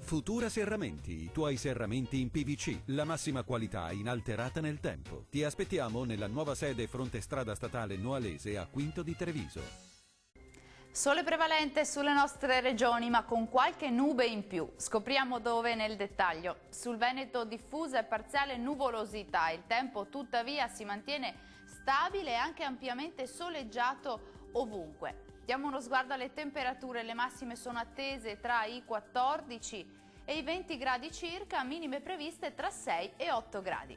Futura Serramenti, i tuoi serramenti in PVC, la massima qualità inalterata nel tempo. Ti aspettiamo nella nuova sede fronte strada statale Noalese a Quinto di Treviso. Sole prevalente sulle nostre regioni, ma con qualche nube in più. Scopriamo dove nel dettaglio. Sul Veneto diffusa e parziale nuvolosità. Il tempo tuttavia si mantiene stabile e anche ampiamente soleggiato ovunque. Diamo uno sguardo alle temperature. Le massime sono attese tra i 14 e i 20 gradi circa, minime previste tra 6 e 8 gradi.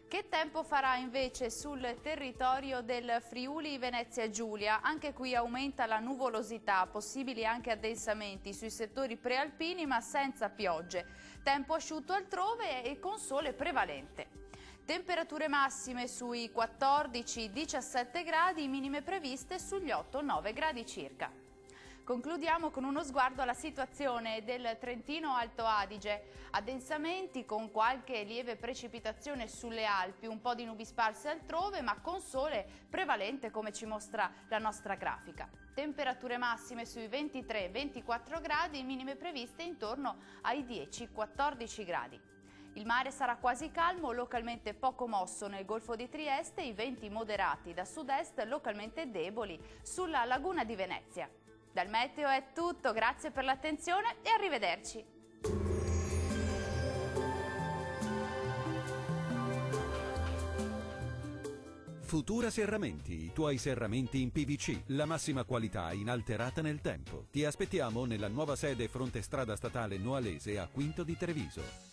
Che tempo farà invece sul territorio del Friuli Venezia Giulia? Anche qui aumenta la nuvolosità, possibili anche addensamenti sui settori prealpini ma senza piogge. Tempo asciutto altrove e con sole prevalente. Temperature massime sui 14-17 gradi, minime previste sugli 8-9 gradi circa. Concludiamo con uno sguardo alla situazione del Trentino Alto Adige. Addensamenti con qualche lieve precipitazione sulle Alpi, un po' di nubi sparse altrove, ma con sole prevalente come ci mostra la nostra grafica. Temperature massime sui 23-24 gradi, minime previste intorno ai 10-14 gradi. Il mare sarà quasi calmo, localmente poco mosso nel Golfo di Trieste, i venti moderati da sud-est, localmente deboli sulla laguna di Venezia. Dal meteo è tutto, grazie per l'attenzione e arrivederci. Futura Serramenti, i tuoi serramenti in PVC, la massima qualità inalterata nel tempo. Ti aspettiamo nella nuova sede fronte strada statale Noalese a Quinto di Treviso.